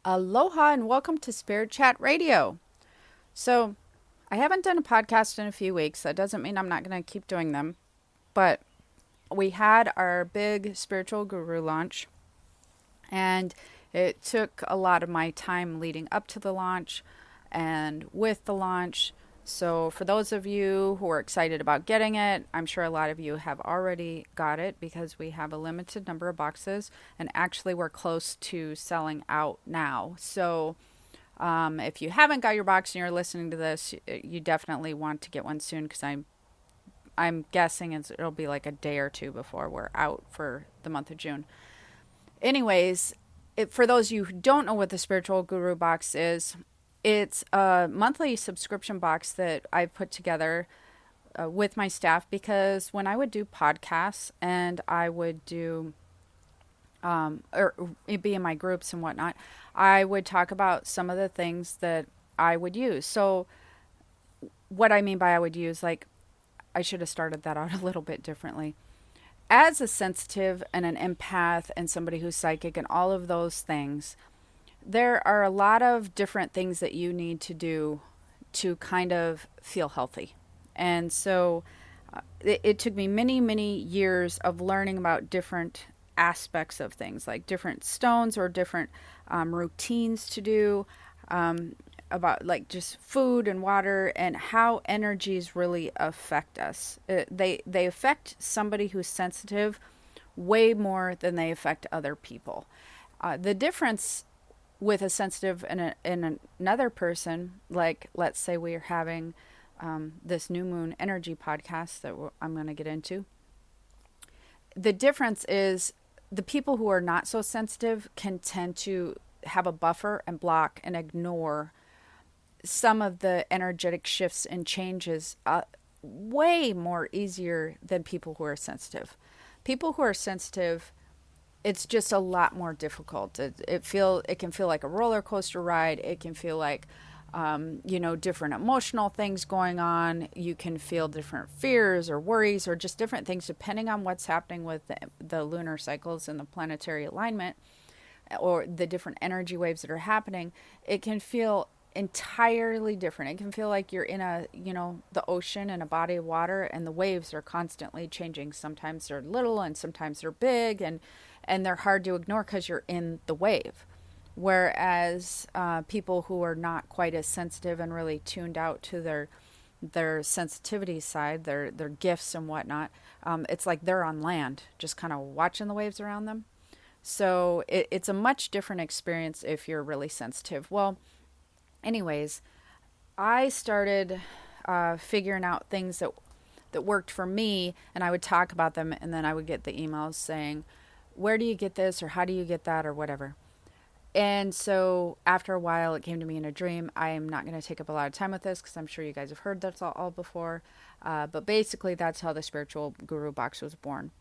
Aloha and welcome to Spirit Chat Radio. So, I haven't done a podcast in a few weeks. That doesn't mean I'm not going to keep doing them, but we had our big spiritual guru launch, and it took a lot of my time leading up to the launch and with the launch. So, for those of you who are excited about getting it, I'm sure a lot of you have already got it because we have a limited number of boxes, and actually, we're close to selling out now. So, if you haven't got your box and you're listening to this, you definitely want to get one soon because I'm guessing it'll be like a day or two before we're out for the month of June. Anyways, for those of you who don't know what the Spiritual Guru box is, it's a monthly subscription box that I put together with my staff because when I would do podcasts and I would do or it'd be in my groups and whatnot, I would talk about some of the things that I would use. So, what I mean by I would use, like, I should have started that out a little bit differently. As a sensitive and an empath and somebody who's psychic and all of those things, there are a lot of different things that you need to do to kind of feel healthy. And so it took me many, many years of learning about different aspects of things, like different stones or different routines to do, about like just food and water and how energies really affect us. They affect somebody who's sensitive way more than they affect other people. The difference with a sensitive and another person, like let's say we are having this new moon energy podcast that I'm going to get into. The difference is the people who are not so sensitive can tend to have a buffer and block and ignore some of the energetic shifts and changes way more easier than people who are sensitive. People who are sensitive, it's just a lot more difficult. It can feel like a roller coaster ride. It can feel like different emotional things going on. You can feel different fears or worries or just different things depending on what's happening with the lunar cycles and the planetary alignment or the different energy waves that are happening. It can feel entirely different. It can feel like you're in the ocean in a body of water and the waves are constantly changing. Sometimes they're little and sometimes they're big and they're hard to ignore because you're in the wave. Whereas people who are not quite as sensitive and really tuned out to their sensitivity side, their gifts and whatnot, it's like they're on land, just kind of watching the waves around them. So it's a much different experience if you're really sensitive. Well, anyways, I started figuring out things that worked for me, and I would talk about them, and then I would get the emails saying, "Where do you get this?" or "How do you get that?" or whatever. And so after a while, it came to me in a dream. I am not going to take up a lot of time with this because I'm sure you guys have heard that's all before. But basically, that's how the Spiritual Guru box was born.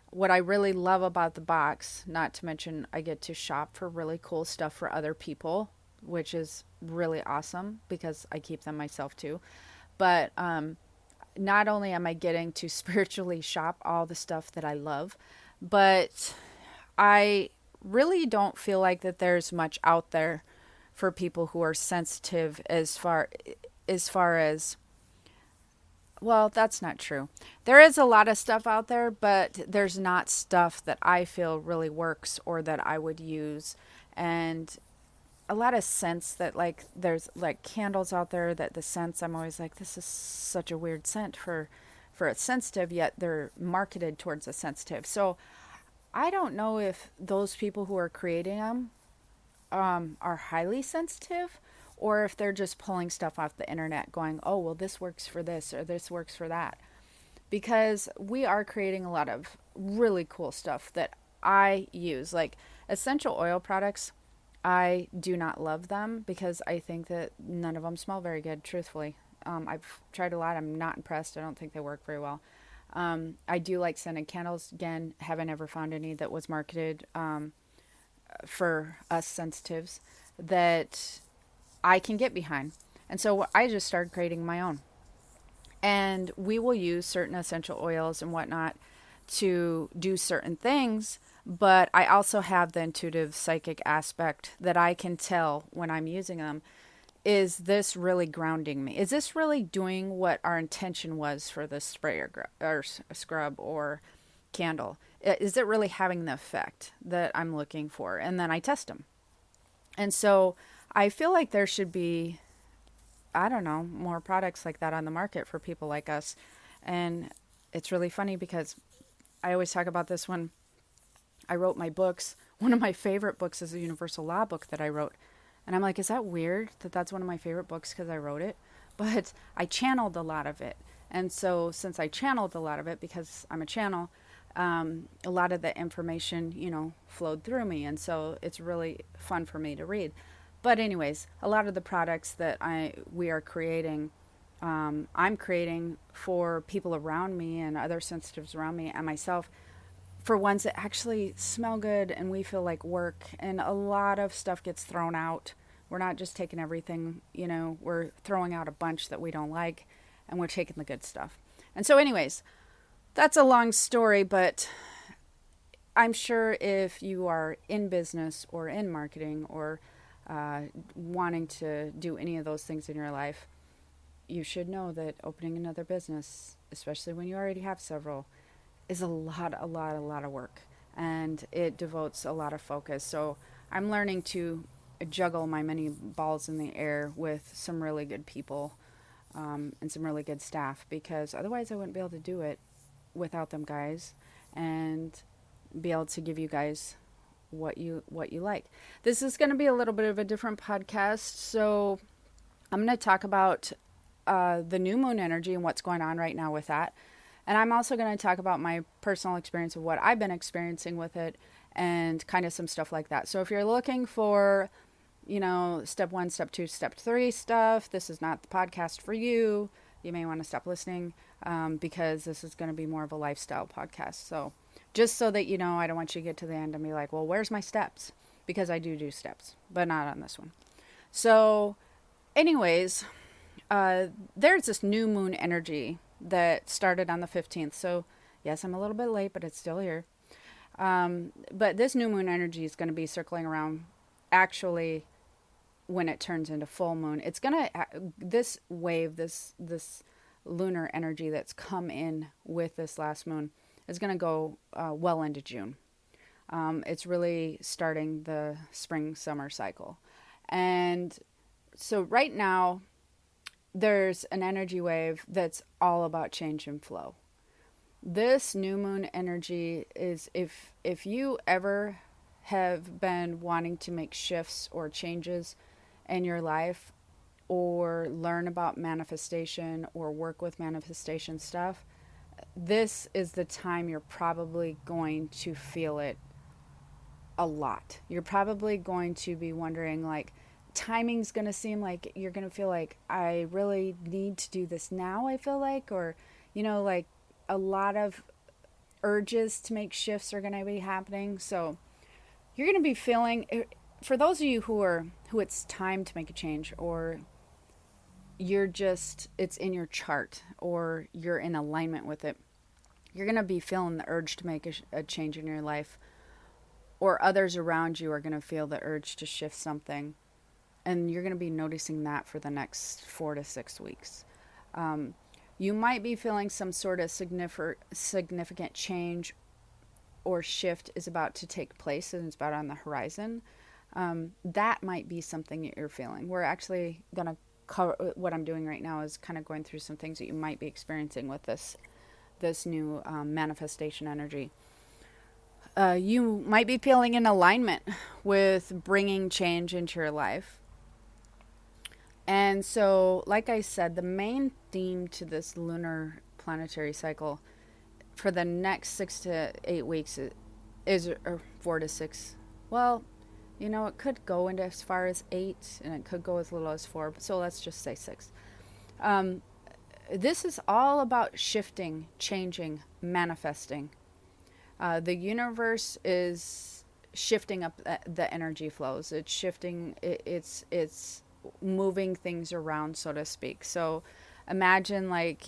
What I really love about the box, not to mention I get to shop for really cool stuff for other people, which is really awesome because I keep them myself too. But not only am I getting to spiritually shop all the stuff that I love, but I really don't feel like that there's much out there for people who are sensitive as far as well, that's not true. There is a lot of stuff out there, but there's not stuff that I feel really works or that I would use. And a lot of scents that like there's like candles out there that the scents I'm always like this is such a weird scent for a sensitive, yet they're marketed towards a sensitive. So I don't know if those people who are creating them are highly sensitive or if they're just pulling stuff off the internet going, oh, well, this works for this or this works for that. Because we are creating a lot of really cool stuff that I use. Like essential oil products, I do not love them because I think that none of them smell very good, truthfully. I've tried a lot. I'm not impressed. I don't think they work very well. I do like scented candles. Again, haven't ever found any that was marketed for us sensitives that I can get behind. And so I just started creating my own. And we will use certain essential oils and whatnot to do certain things, But I also have the intuitive psychic aspect that I can tell when I'm using them. Is this really grounding me? Is this really doing what our intention was for the spray or scrub or candle? Is it really having the effect that I'm looking for? And then I test them. And so I feel like there should be, I don't know, more products like that on the market for people like us. And it's really funny because I always talk about this when I wrote my books. One of my favorite books is a universal law book that I wrote. And I'm like, is that weird that that's one of my favorite books because I wrote it? But I channeled a lot of it. And so since I channeled a lot of it because I'm a channel, a lot of the information, flowed through me. And so it's really fun for me to read. But anyways, a lot of the products that we are creating, I'm creating for people around me and other sensitives around me and myself for ones that actually smell good and we feel like work. And a lot of stuff gets thrown out. We're not just taking everything, we're throwing out a bunch that we don't like and we're taking the good stuff. And so anyways, that's a long story, but I'm sure if you are in business or in marketing or wanting to do any of those things in your life, you should know that opening another business, especially when you already have several, is a lot of work, and it devotes a lot of focus. So I'm learning to juggle my many balls in the air with some really good people and some really good staff, because otherwise I wouldn't be able to do it without them guys and be able to give you guys what you like. This is going to be a little bit of a different podcast, so I'm going to talk about the new moon energy and what's going on right now with that. And I'm also going to talk about my personal experience of what I've been experiencing with it and kind of some stuff like that. So if you're looking for, step 1, step 2, step 3 stuff, this is not the podcast for you. You may want to stop listening because this is going to be more of a lifestyle podcast. So just so that you know, I don't want you to get to the end and be like, well, where's my steps? Because I do steps, but not on this one. So anyways, there's this new moon energy that started on the 15th. So yes, I'm a little bit late, but it's still here. But this new moon energy is going to be circling around actually when it turns into full moon. It's going to, this wave, this lunar energy that's come in with this last moon is going to go well into June. It's really starting the spring summer cycle. And so right now, there's an energy wave that's all about change and flow. This new moon energy is, if you ever have been wanting to make shifts or changes in your life or learn about manifestation or work with manifestation stuff, this is the time you're probably going to feel it a lot. You're probably going to be wondering, like, timing's going to seem like you're going to feel like I really need to do this now, I feel like, or like a lot of urges to make shifts are going to be happening. So you're going to be feeling, for those of you who it's time to make a change, or it's in your chart or you're in alignment with it, you're going to be feeling the urge to make a change in your life, or others around you are going to feel the urge to shift something. And you're going to be noticing that for the next 4 to 6 weeks. You might be feeling some sort of significant change or shift is about to take place and it's about on the horizon. That might be something that you're feeling. We're actually going to cover, what I'm doing right now is kind of going through some things that you might be experiencing with this new manifestation energy. You might be feeling in alignment with bringing change into your life. And so, like I said, the main theme to this lunar planetary cycle for the next 6 to 8 weeks is or 4 to 6. Well, it could go into as far as 8 and it could go as little as 4. So let's just say 6. This is all about shifting, changing, manifesting. The universe is shifting up the energy flows. It's shifting. It's moving things around, so to speak. So imagine like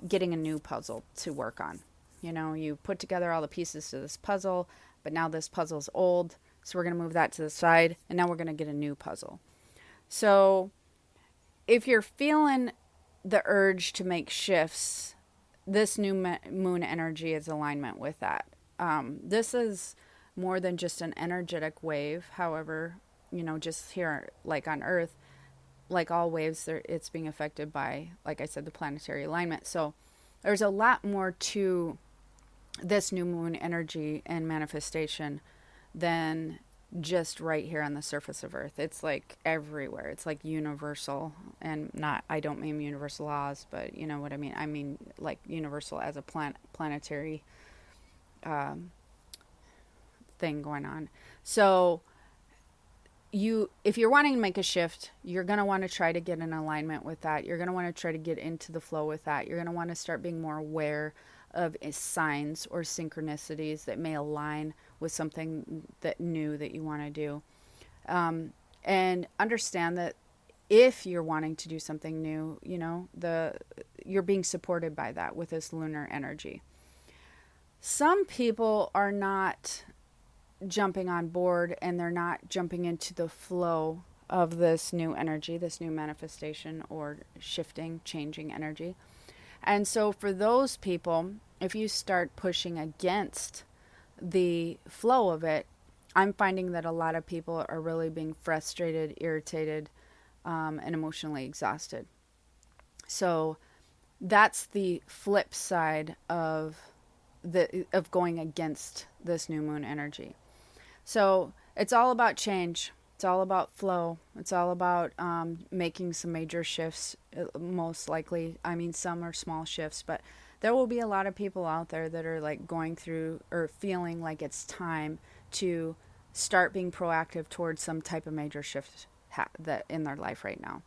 getting a new puzzle to work on. You put together all the pieces to this puzzle. but now this puzzle's old. So we're going to move that to the side, and now we're going to get a new puzzle. So if you're feeling the urge to make shifts, this new moon energy is alignment with that. This is more than just an energetic wave. However, just here, like on Earth, like all waves, it's being affected by, like I said, the planetary alignment. So there's a lot more to this new moon energy and manifestation than just right here on the surface of Earth. It's like everywhere. It's like universal, and not, I don't mean universal laws, but you know what I mean. I mean like universal as a planetary thing going on. So if you're wanting to make a shift, you're going to want to try to get in alignment with that. You're going to want to try to get into the flow with that. You're going to want to start being more aware of signs or synchronicities that may align with something that new that you want to do. And understand that if you're wanting to do something new, you're being supported by that with this lunar energy. Some people are not jumping on board, and they're not jumping into the flow of this new energy, this new manifestation or shifting, changing energy. And so for those people, if you start pushing against the flow of it, I'm finding that a lot of people are really being frustrated, irritated, and emotionally exhausted. So that's the flip side of going against this new moon energy. So it's all about change. It's all about flow. It's all about making some major shifts, most likely. I mean, some are small shifts, but there will be a lot of people out there that are like going through or feeling like it's time to start being proactive towards some type of major shift that in their life right now.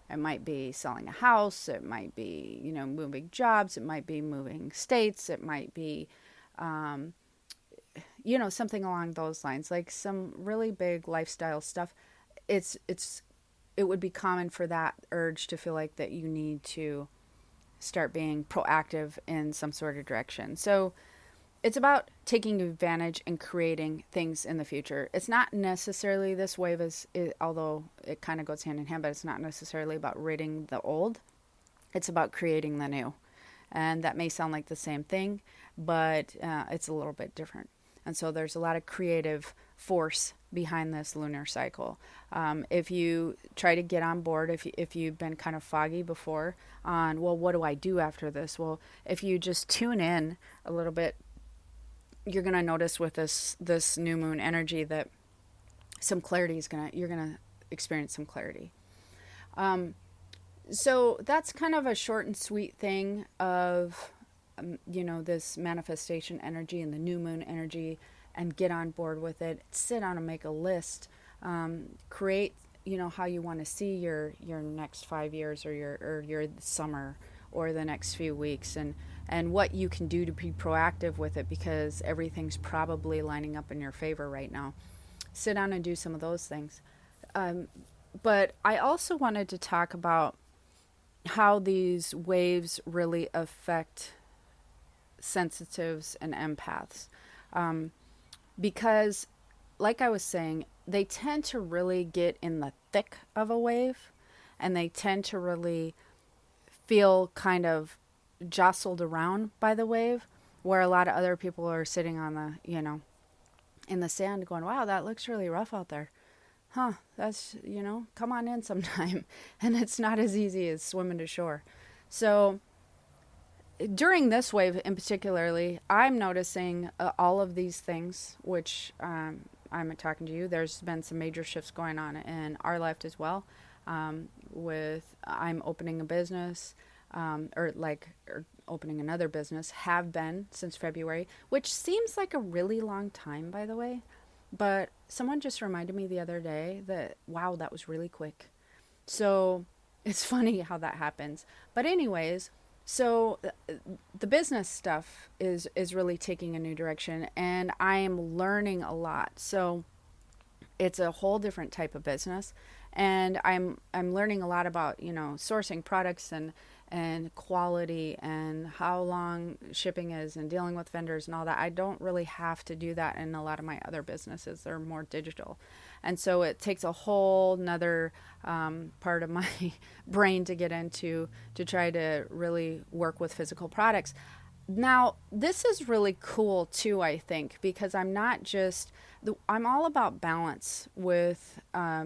It might be selling a house. It might be, moving jobs. It might be moving states. It might be, something along those lines, like some really big lifestyle stuff. It would be common for that urge to feel like that you need to start being proactive in some sort of direction. So it's about taking advantage and creating things in the future. It's not necessarily, this wave although it kind of goes hand in hand, but it's not necessarily about ridding the old. It's about creating the new. And that may sound like the same thing, but it's a little bit different. And so there's a lot of creative force behind this lunar cycle. If you try to get on board, if you've been kind of foggy before on, well, what do I do after this? Well, if you just tune in a little bit, you're going to notice with this new moon energy that some clarity you're going to experience some clarity. So that's kind of a short and sweet thing of, this manifestation energy and the new moon energy, and get on board with it. Sit down and make a list. Create, how you want to see your next 5 years or your summer or the next few weeks, and what you can do to be proactive with it, because everything's probably lining up in your favor right now. Sit down and do some of those things. But I also wanted to talk about how these waves really affect sensitives and empaths. Because, like I was saying, they tend to really get in the thick of a wave, and they tend to really feel kind of jostled around by the wave, where a lot of other people are sitting on the, in the sand going, wow, that looks really rough out there. Huh, that's, come on in sometime. And it's not as easy as swimming to shore. So during this wave in particularly, I'm noticing all of these things, which I'm talking to you. There's been some major shifts going on in our life as well. With I'm opening a business, or opening another business, have been since February, which seems like a really long time, by the way. But someone just reminded me the other day that, wow, that was really quick. So it's funny how that happens. But anyways, so the business stuff is really taking a new direction, and I am learning a lot. So it's a whole different type of business, and I'm learning a lot about, sourcing products and and quality and how long shipping is and dealing with vendors and all that. I don't really have to do that in a lot of my other businesses. They're more digital. And so it takes a whole nother part of my brain to get into to try to really work with physical products. Now, this is really cool too, I think, because I'm not just, I'm all about balance with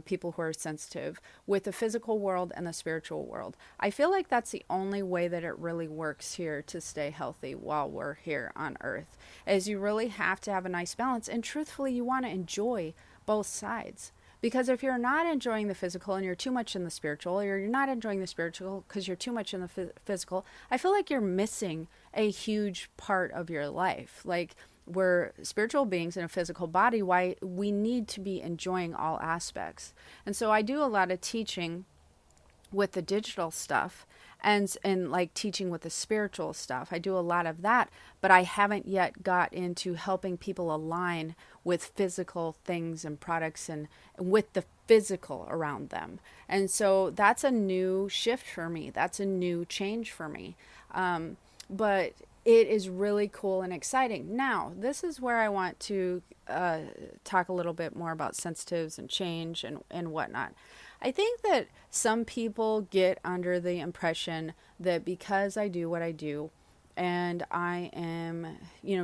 people who are sensitive, with the physical world and the spiritual world. I feel like that's the only way that it really works here to stay healthy while we're here on Earth, is you really have to have a nice balance. And truthfully, you want to enjoy both sides. Because if you're not enjoying the physical and you're too much in the spiritual, or you're not enjoying the spiritual because you're too much in the physical, I feel like you're missing a huge part of your life. Like, we're spiritual beings in a physical body, why we need to be enjoying all aspects. And so I do a lot of teaching with the digital stuff and like teaching with the spiritual stuff. I do a lot of that, but I haven't yet got into helping people align with physical things and products and with the physical around them. And so that's a new shift for me. That's a new change for me. But it is really cool and exciting. Now, this is where I want to talk a little bit more about sensitives and change and whatnot. I think that some people get under the impression that because I do what I do and I am,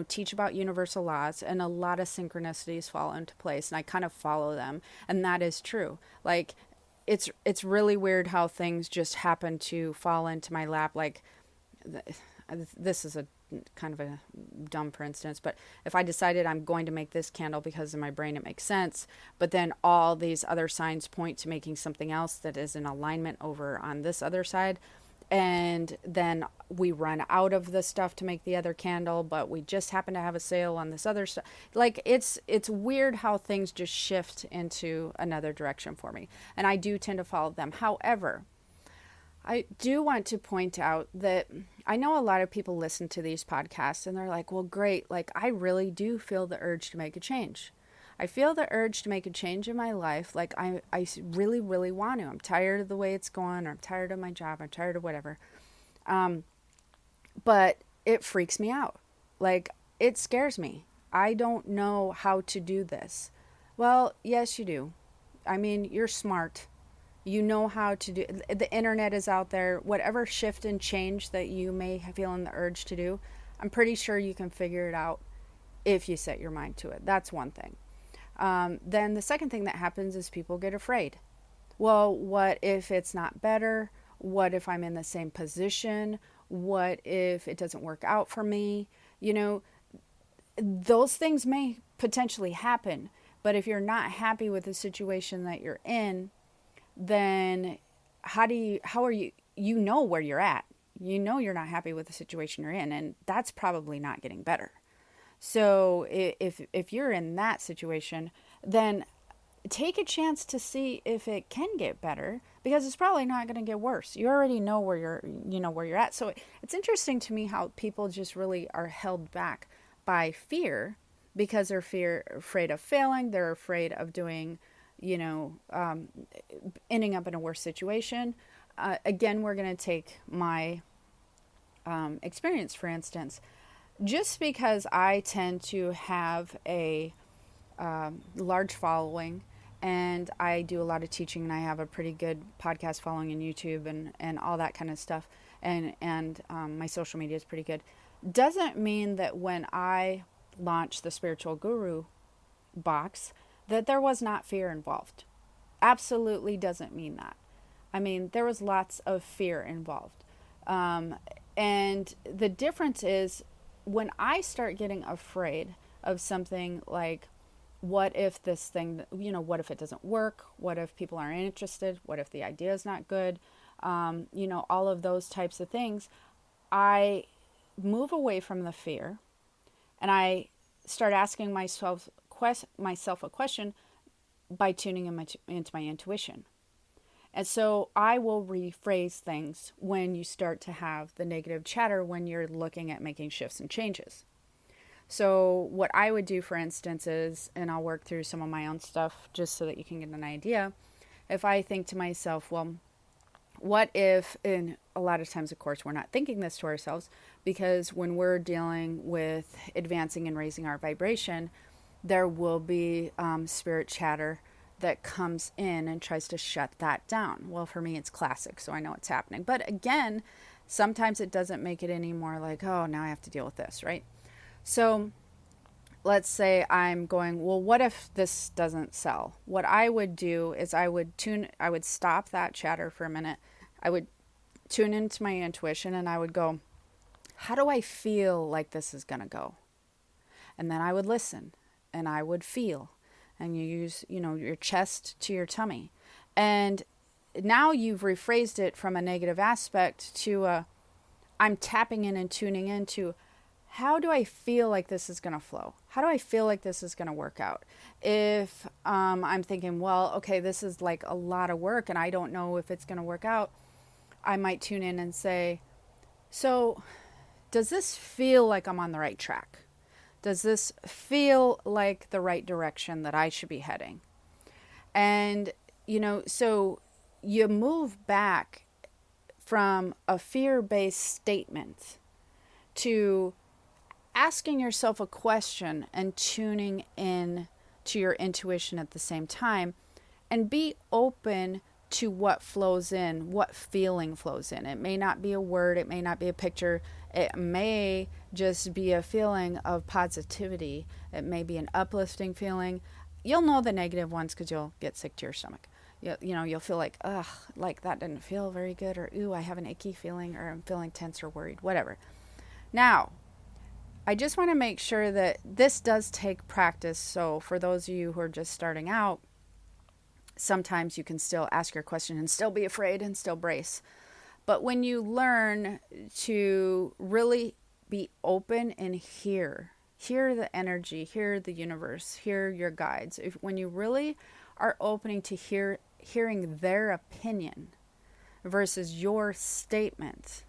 teach about universal laws and a lot of synchronicities fall into place and I kind of follow them. And that is true. Like, it's really weird how things just happen to fall into my lap. Like, this is a kind of a dumb for instance, but if I decided I'm going to make this candle because in my brain it makes sense, but then all these other signs point to making something else that is in alignment over on this other side, and then we run out of the stuff to make the other candle, but we just happen to have a sale on this other stuff. Like, it's weird how things just shift into another direction for me, and I do tend to follow them. However, I do want to point out that I know a lot of people listen to these podcasts and they're like, well, great. Like, I really do feel the urge to make a change. I feel the urge to make a change in my life. Like, I really, really want to. I'm tired of the way it's going, or I'm tired of my job. I'm tired of whatever. But it freaks me out. Like, it scares me. I don't know how to do this. Well, yes, you do. I mean, you're smart. You know how to do. The internet is out there. Whatever shift and change that you may feel in the urge to do, I'm pretty sure you can figure it out if you set your mind to it. That's one thing. Then the second thing that happens is people get afraid. Well, what if it's not better? What if I'm in the same position? What if it doesn't work out for me? Those things may potentially happen. But if you're not happy with the situation that you're in, then how are you know where you're at. You're not happy with the situation you're in, and that's probably not getting better. So if you're in that situation, then take a chance to see if it can get better, because it's probably not going to get worse. You already know where you're at. So it's interesting to me how people just really are held back by fear, because they're afraid of failing. They're afraid of doing, ending up in a worse situation. Again, we're going to take my experience, for instance. Just because I tend to have a large following, and I do a lot of teaching, and I have a pretty good podcast following in YouTube and all that kind of stuff, and my social media is pretty good, doesn't mean that when I launched the Spiritual Guru box that there was not fear involved. Absolutely doesn't mean that. I mean, there was lots of fear involved. And the difference is, when I start getting afraid of something like, what if this thing, what if it doesn't work? What if people aren't interested? What if the idea is not good? All of those types of things. I move away from the fear, and I start asking myself a question by tuning into my intuition. And so I will rephrase things when you start to have the negative chatter when you're looking at making shifts and changes. So what I would do, for instance, is, and I'll work through some of my own stuff just so that you can get an idea. If I think to myself, well, what if, and a lot of times, of course, we're not thinking this to ourselves, because when we're dealing with advancing and raising our vibration, there will be spirit chatter that comes in and tries to shut that down. Well, for me, it's classic, so I know it's happening. But again, sometimes it doesn't make it any more like, oh, now I have to deal with this, right? So let's say I'm going, well, what if this doesn't sell? What I would do is I would stop that chatter for a minute. I would tune into my intuition and I would go, how do I feel like this is going to go? And then I would listen and I would feel. And you use, your chest to your tummy. And now you've rephrased it from a negative aspect to I'm tapping in and tuning into, how do I feel like this is going to flow? How do I feel like this is going to work out? If I'm thinking, well, okay, this is like a lot of work and I don't know if it's going to work out, I might tune in and say, so does this feel like I'm on the right track? Does this feel like the right direction that I should be heading? And, so you move back from a fear-based statement to asking yourself a question and tuning in to your intuition at the same time, and be open to what flows in, what feeling flows in. It may not be a word, it may not be a picture, it may just be a feeling of positivity. It may be an uplifting feeling. You'll know the negative ones because you'll get sick to your stomach. You'll feel like, ugh, like that didn't feel very good, or ooh, I have an icky feeling, or I'm feeling tense or worried, whatever. Now, I just want to make sure that this does take practice. So for those of you who are just starting out, sometimes you can still ask your question and still be afraid and still brace. But when you learn to really be open and hear the energy, hear the universe, hear your guides, when you really are opening to hearing their opinion versus your statement,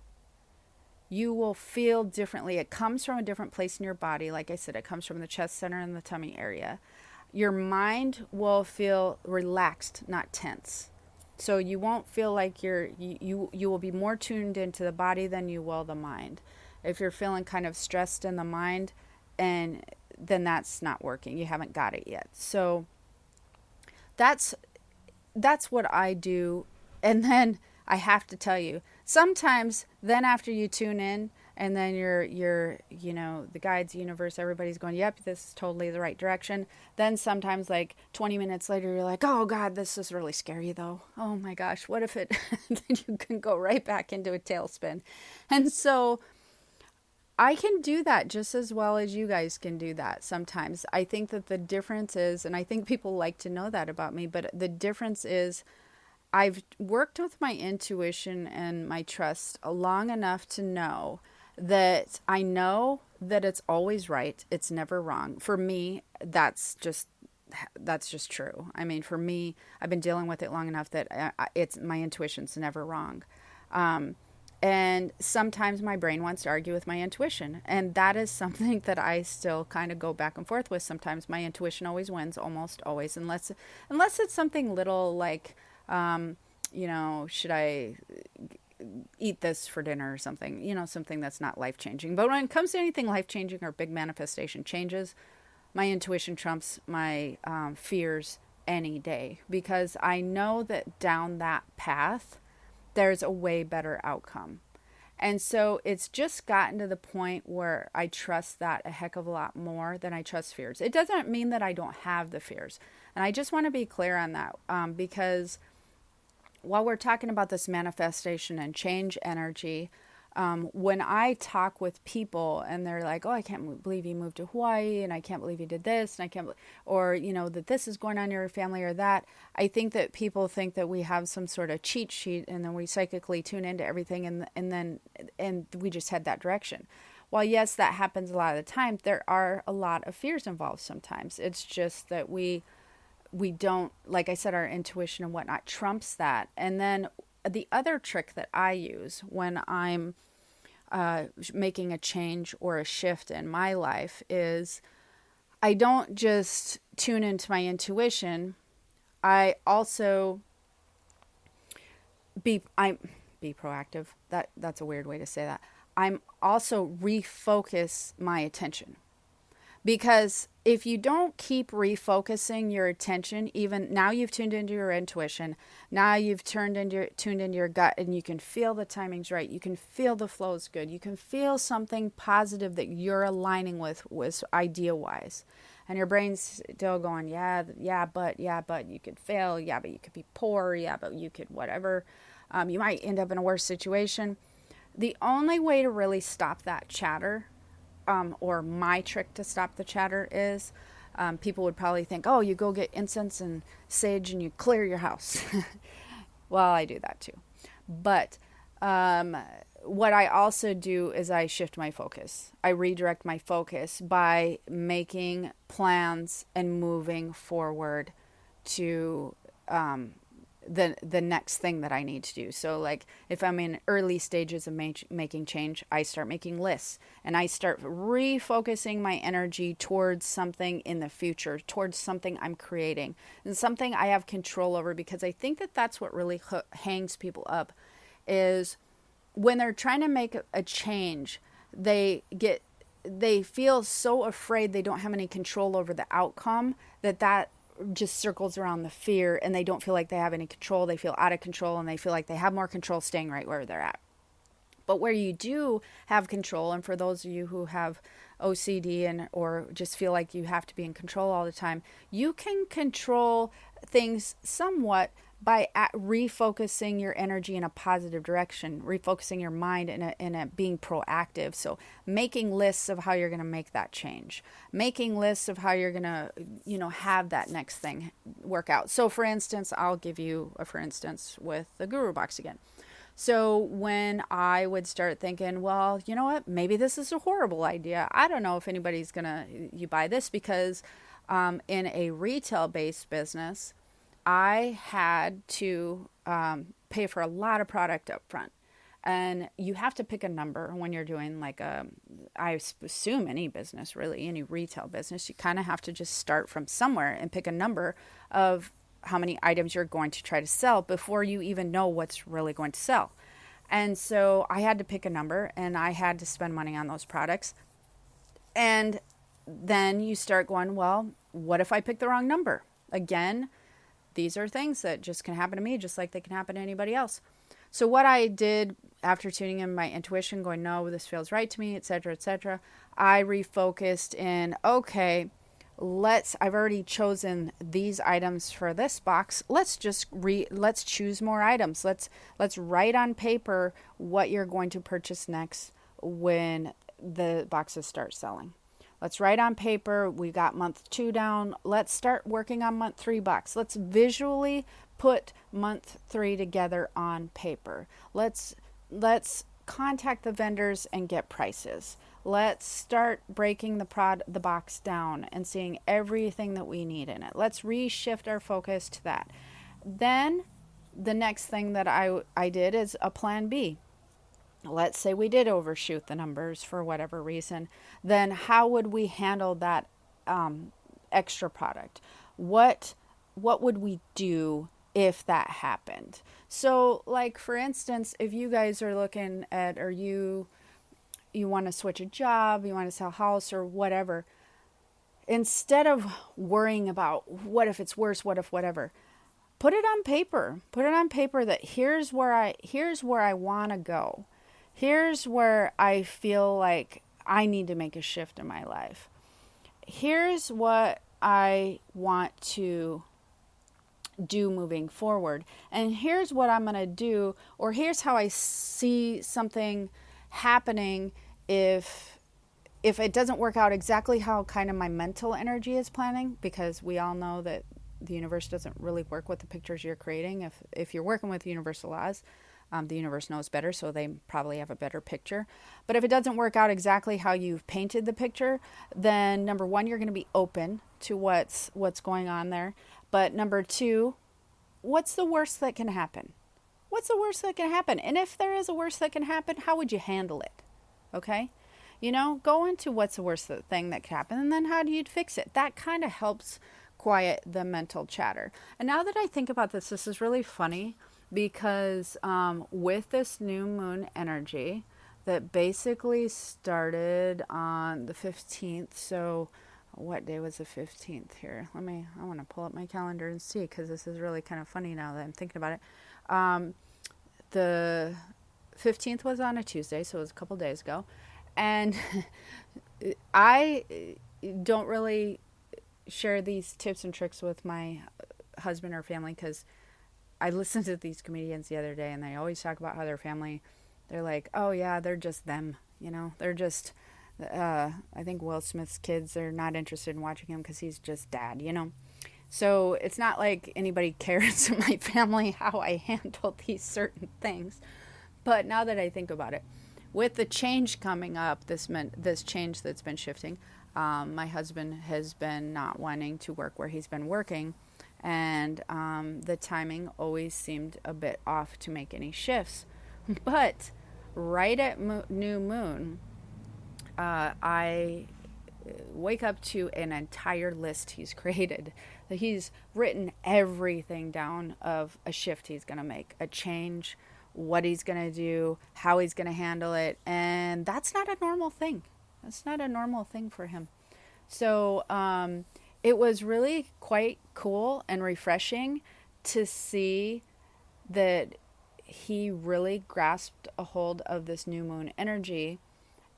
you will feel differently. It comes from a different place in your body. Like I said, it comes from the chest center and the tummy area. Your mind will feel relaxed, not tense. So you won't feel like you will be more tuned into the body than you will the mind. If you're feeling kind of stressed in the mind, and then that's not working. You haven't got it yet. So that's what I do. And then I have to tell you, sometimes then after you tune in, and then you're the guides, universe, everybody's going, yep, this is totally the right direction. Then sometimes like 20 minutes later, you're like, oh God, this is really scary though. Oh my gosh, what if it, then you can go right back into a tailspin. And so I can do that just as well as you guys can do that sometimes. I think that the difference is, and I think people like to know that about me, but the difference is I've worked with my intuition and my trust long enough to know that I know that it's always right. It's never wrong. For me, that's just true. I mean, for me, I've been dealing with it long enough that it's my intuition's never wrong. And sometimes my brain wants to argue with my intuition. And that is something that I still kind of go back and forth with. Sometimes my intuition always wins, almost always, unless it's something little like, should I eat this for dinner or something, something that's not life-changing. But when it comes to anything life-changing or big manifestation changes, my intuition trumps my fears any day, because I know that down that path, there's a way better outcome. And so it's just gotten to the point where I trust that a heck of a lot more than I trust fears. It doesn't mean that I don't have the fears. And I just want to be clear on that, because while we're talking about this manifestation and change energy, when I talk with people and they're like, oh, I can't believe you moved to Hawaii, and I can't believe you did this, and I can't, or, that this is going on in your family or that, I think that people think that we have some sort of cheat sheet and then we psychically tune into everything and we just head that direction. While yes, that happens a lot of the time, there are a lot of fears involved sometimes. It's just that we don't, like I said, our intuition and whatnot trumps that. And then the other trick that I use when I'm making a change or a shift in my life is I don't just tune into my intuition. I also I'm be proactive. That's a weird way to say that. I'm also refocus my attention. Because if you don't keep refocusing your attention, even now you've tuned into your intuition, now you've tuned into your gut, and you can feel the timing's right. You can feel the flow's good. You can feel something positive that you're aligning with idea wise. And your brain's still going, yeah, but you could fail. Yeah, but you could be poor. Yeah, but you could whatever. You might end up in a worse situation. The only way to really stop that chatter, or my trick to stop the chatter is, people would probably think, oh, you go get incense and sage and you clear your house. Well, I do that too. But what I also do is I shift my focus. I redirect my focus by making plans and moving forward to the next thing that I need to do. So like if I'm in early stages of making change, I start making lists and I start refocusing my energy towards something in the future, towards something I'm creating and something I have control over, because I think that that's what really hangs people up is when they're trying to make a change, they feel so afraid they don't have any control over the outcome that just circles around the fear, and they don't feel like they have any control. They feel out of control, and they feel like they have more control staying right where they're at. But where you do have control, and for those of you who have OCD and or just feel like you have to be in control all the time, you can control things somewhat by refocusing your energy in a positive direction, refocusing your mind in a being proactive. So making lists of how you're going to make that change, making lists of how you're going to, have that next thing work out. So for instance, I'll give you a for instance with the Guru Box again. So when I would start thinking, well, you know what, maybe this is a horrible idea. I don't know if anybody's going to you buy this, because in a retail-based business, I had to pay for a lot of product up front. And you have to pick a number when you're doing I assume any business, really, any retail business, you kind of have to just start from somewhere and pick a number of how many items you're going to try to sell before you even know what's really going to sell. And so I had to pick a number and I had to spend money on those products. And then you start going, well, what if I pick the wrong number? Again, these are things that just can happen to me, just like they can happen to anybody else. So what I did after tuning in my intuition, going, no, this feels right to me, etc., I refocused in, okay, I've already chosen these items for this box. Let's choose more items. Let's write on paper what you're going to purchase next when the boxes start selling. Let's write on paper. We got month 2 down. Let's start working on month 3 box. Let's visually put month 3 together on paper. Let's contact the vendors and get prices. Let's start breaking the box down and seeing everything that we need in it. Let's reshift our focus to that. Then the next thing that I did is a plan B. Let's say we did overshoot the numbers for whatever reason. Then how would we handle that extra product? What would we do if that happened? So like, for instance, if you guys are looking at, or you want to switch a job, you want to sell a house or whatever, instead of worrying about what if it's worse, what if whatever, put it on paper. Put it on paper that here's where I want to go. Here's where I feel like I need to make a shift in my life. Here's what I want to do moving forward. And here's what I'm going to do, or here's how I see something happening if it doesn't work out exactly how kind of my mental energy is planning, because we all know that the universe doesn't really work with the pictures you're creating. If you're working with universal laws, the universe knows better, so they probably have a better picture. But if it doesn't work out exactly how you've painted the picture, then number 1, you're going to be open to what's going on there. But number 2, what's the worst that can happen? What's the worst that can happen? And if there is a worst that can happen, how would you handle it? Okay? Go into what's the worst thing that could happen, and then how do you fix it? That kind of helps quiet the mental chatter. And now that I think about this is really funny, because with this new moon energy that basically started on the 15th. So what day was the 15th here? I want to pull up my calendar and see, because this is really kind of funny now that I'm thinking about it. The 15th was on a Tuesday, so it was a couple days ago. And I don't really share these tips and tricks with my husband or family, because I listened to these comedians the other day and they always talk about how their family, they're like, oh yeah, they're just them, they're just, I think Will Smith's kids, they're not interested in watching him because he's just dad. So it's not like anybody cares in my family how I handle these certain things. But now that I think about it, with the change coming up, this change that's been shifting, my husband has been not wanting to work where he's been working, and the timing always seemed a bit off to make any shifts. But right at new moon, I wake up to an entire list he's created. He's written everything down of a shift he's going to make, a change, what he's going to do, how he's going to handle it. And that's not a normal thing. That's not a normal thing for him. So it was really quite cool and refreshing to see that he really grasped a hold of this new moon energy,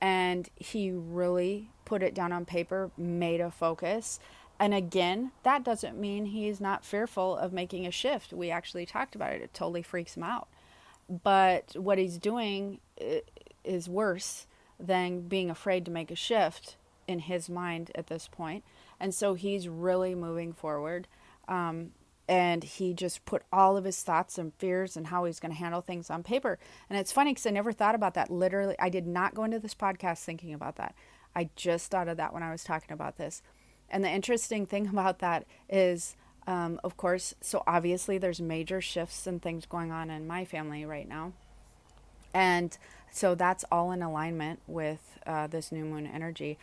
and he really put it down on paper, made a focus. And again, that doesn't mean he's not fearful of making a shift. We actually talked about it. It totally freaks him out. But what he's doing is worse than being afraid to make a shift in his mind at this point. And so he's really moving forward. And he just put all of his thoughts and fears and how he's going to handle things on paper. And it's funny because I never thought about that. Literally, I did not go into this podcast thinking about that. I just thought of that when I was talking about this. And the interesting thing about that is, of course, so obviously there's major shifts and things going on in my family right now. And so that's all in alignment with this new moon energy.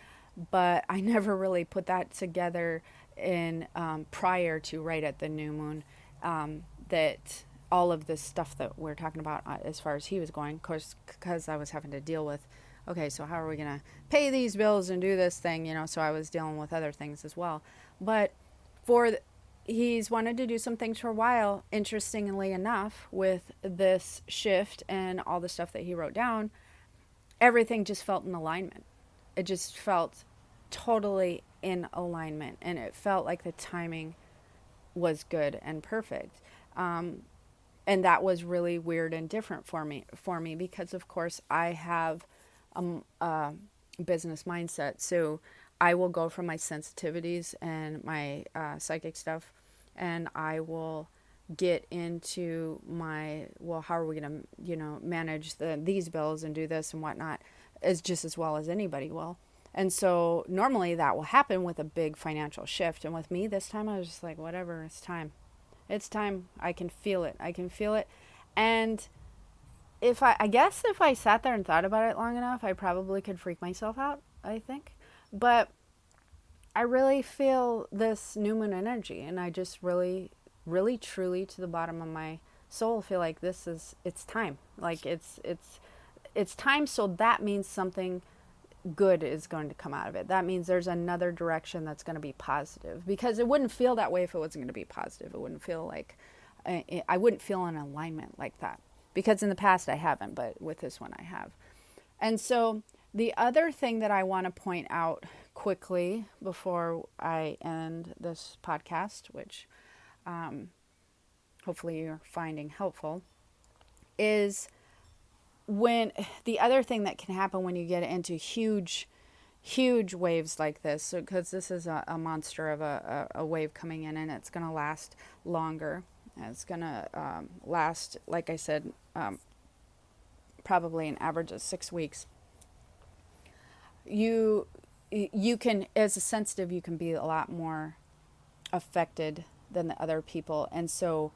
But I never really put that together in prior to right at the new moon, that all of this stuff that we're talking about as far as he was going, of course, because I was having to deal with, okay, so how are we going to pay these bills and do this thing, so I was dealing with other things as well. But he's wanted to do some things for a while. Interestingly enough, with this shift and all the stuff that he wrote down, everything just felt in alignment. It just felt totally in alignment, and it felt like the timing was good and perfect. And that was really weird and different for me because, of course, I have a business mindset. So I will go from my sensitivities and my psychic stuff, and I will get into my, well, how are we going to, manage these bills and do this and whatnot, as well as anybody will. And so normally that will happen with a big financial shift. And with me this time, I was just like, whatever, it's time. It's time. I can feel it. And I guess if I sat there and thought about it long enough, I probably could freak myself out, I think. But I really feel this new moon energy, and I just really, really, truly, to the bottom of my soul, feel like it's time. Like it's time. So that means something good is going to come out of it. That means there's another direction that's going to be positive, because it wouldn't feel that way if it wasn't going to be positive. It wouldn't feel like, I wouldn't feel an alignment like that, because in the past I haven't, but with this one I have. And so the other thing that I want to point out quickly before I end this podcast, which hopefully you're finding helpful, is when the other thing that can happen when you get into huge waves like this, because this is a monster of a wave coming in, and it's going to last longer. It's going to last, like I said, probably an average of 6 weeks. You can, as a sensitive, you can be a lot more affected than the other people. And so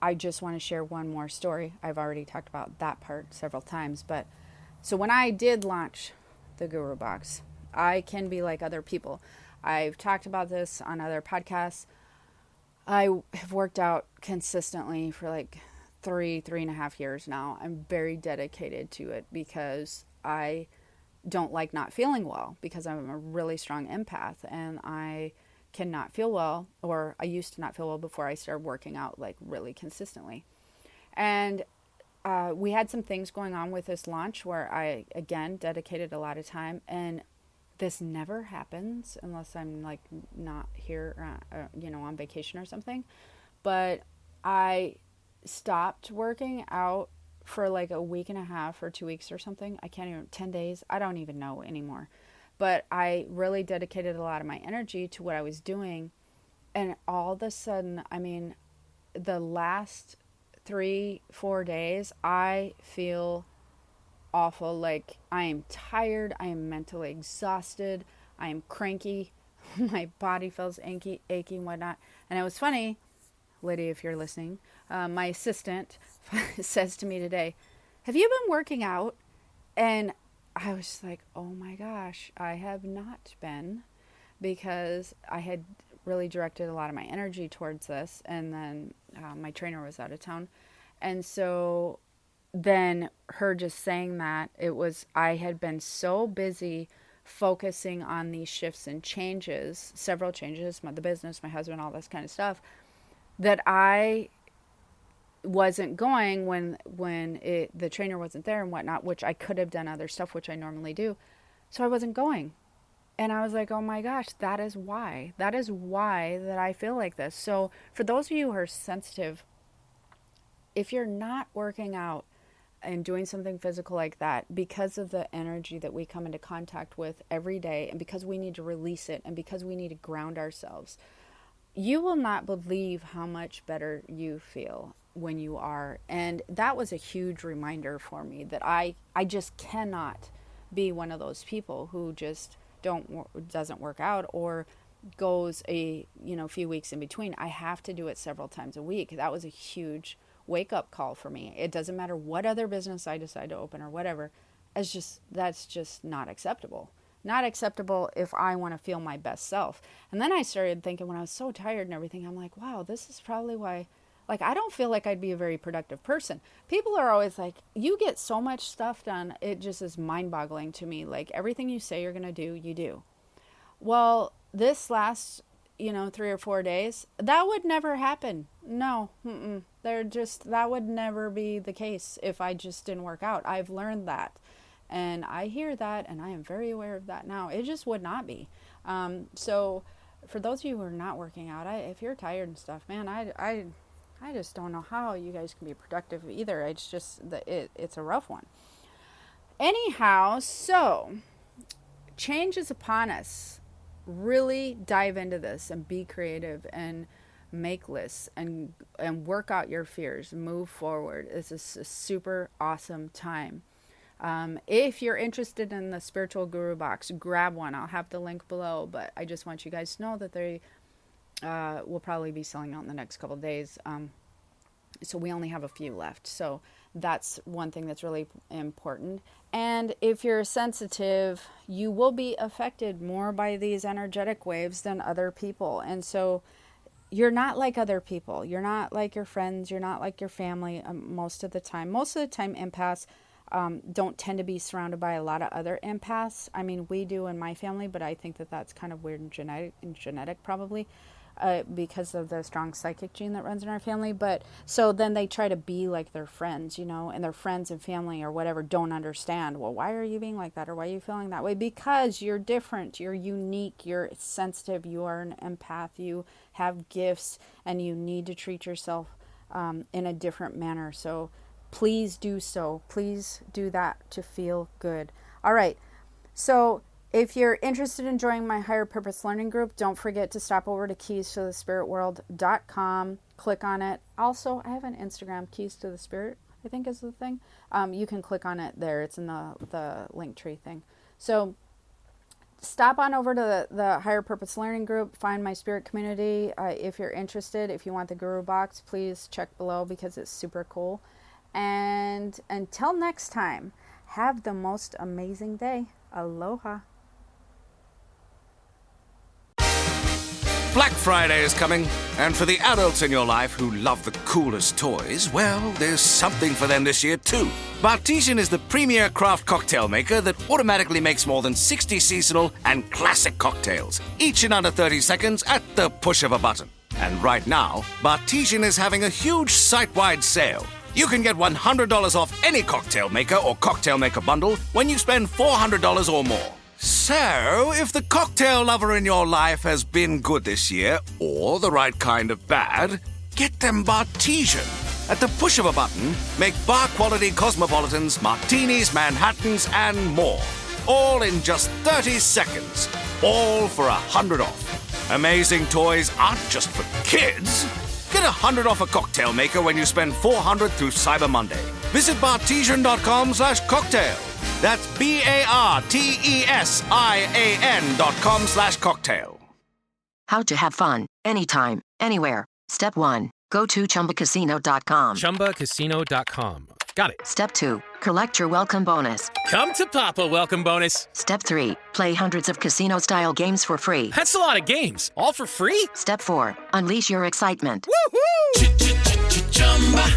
I just want to share one more story. I've already talked about that part several times. But so when I did launch the Guru Box, I can be like other people. I've talked about this on other podcasts. I have worked out consistently for like three and a half years now. I'm very dedicated to it because I don't like not feeling well, because I'm a really strong empath and I cannot feel well, or I used to not feel well before I started working out like really consistently. And we had some things going on with this launch where I again dedicated a lot of time, and this never happens unless I'm like not here, on vacation or something. But I stopped working out for like a week and a half or 2 weeks or something. I can't even, 10 days. I don't even know anymore. But I really dedicated a lot of my energy to what I was doing. And all of a sudden, I mean, the last 3, 4 days, I feel awful. Like I am tired. I am mentally exhausted. I am cranky. My body feels achy, and whatnot. And it was funny, Lydia, if you're listening, my assistant says to me today, "Have you been working out?" And I was like, "Oh my gosh, I have not been," because I had really directed a lot of my energy towards this, and then my trainer was out of town, and so then her just saying that, it was, I had been so busy focusing on these shifts and changes, several changes, the business, my husband, all this kind of stuff, that I wasn't going when the trainer wasn't there and whatnot, which I could have done other stuff, which I normally do. So I wasn't going. And I was like, oh my gosh, that is why. That is why that I feel like this. So for those of you who are sensitive, if you're not working out and doing something physical like that, because of the energy that we come into contact with every day, and because we need to release it, and because we need to ground ourselves, you will not believe how much better you feel when you are. And that was a huge reminder for me that I just cannot be one of those people who just doesn't work out or goes a few weeks in between. I have to do it several times a week. That was a huge wake up call for me. It doesn't matter what other business I decide to open or whatever. That's just not acceptable. Not acceptable if I want to feel my best self. And then I started thinking, when I was so tired and everything, I'm like, wow, this is probably why, like, I don't feel like I'd be a very productive person. People are always like, you get so much stuff done. It just is mind boggling to me. Like, everything you say you're going to do, you do. Well, this last, 3 or 4 days, that would never happen. No, that would never be the case if I just didn't work out. I've learned that. And I hear that, and I am very aware of that now. It just would not be. So for those of you who are not working out, if you're tired and stuff, man, I just don't know how you guys can be productive either. It's just, it's a rough one. Anyhow, so change is upon us. Really dive into this and be creative and make lists and work out your fears. Move forward. This is a super awesome time. If you're interested in the Spiritual Guru Box, grab one. I'll have the link below, but I just want you guys to know that they will probably be selling out in the next couple of days. So we only have a few left. So that's one thing that's really important. And if you're sensitive, you will be affected more by these energetic waves than other people. And so you're not like other people. You're not like your friends. You're not like your family most of the time. Most of the time, empaths don't tend to be surrounded by a lot of other empaths. I mean, we do in my family, but I think that that's kind of weird and genetic probably. Because of the strong psychic gene that runs in our family. But so then they try to be like their friends, and their friends and family or whatever don't understand. Well, why are you being like that? Or why are you feeling that way? Because you're different. You're unique. You're sensitive. You are an empath. You have gifts and you need to treat yourself in a different manner. So please do so. Please do that to feel good. All right. So if you're interested in joining my Higher Purpose Learning Group, don't forget to stop over to keystothespiritworld.com. Click on it. Also, I have an Instagram, Keys to the Spirit, I think is the thing. You can click on it there. It's in the link tree thing. So stop on over to the Higher Purpose Learning Group. Find my spirit community. If you're interested, if you want the Guru Box, please check below because it's super cool. And until next time, have the most amazing day. Aloha. Black Friday is coming, and for the adults in your life who love the coolest toys, well, there's something for them this year too. Bartesian is the premier craft cocktail maker that automatically makes more than 60 seasonal and classic cocktails, each in under 30 seconds at the push of a button. And right now, Bartesian is having a huge site-wide sale. You can get $100 off any cocktail maker or cocktail maker bundle when you spend $400 or more. So, if the cocktail lover in your life has been good this year, or the right kind of bad, get them Bartesian. At the push of a button, make bar-quality cosmopolitans, martinis, Manhattans, and more. All in just 30 seconds. All for $100 off. Amazing toys aren't just for kids. Get $100 off a cocktail maker when you spend $400 through Cyber Monday. Visit bartesian.com/cocktail. That's BARTESIAN.com/cocktail. How to have fun, anytime, anywhere. Step 1. Go to ChumbaCasino.com. ChumbaCasino.com. Got it. Step 2. Collect your welcome bonus. Come to Papa welcome bonus. Step 3. Play hundreds of casino-style games for free. That's a lot of games. All for free? Step 4. Unleash your excitement. Woohoo!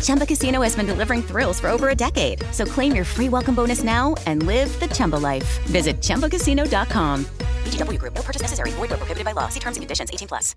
Chumba Casino has been delivering thrills for over a decade. So claim your free welcome bonus now and live the Chumba life. Visit ChumbaCasino.com. VGW Group. No purchase necessary. Void where prohibited by law. See terms and conditions. 18+.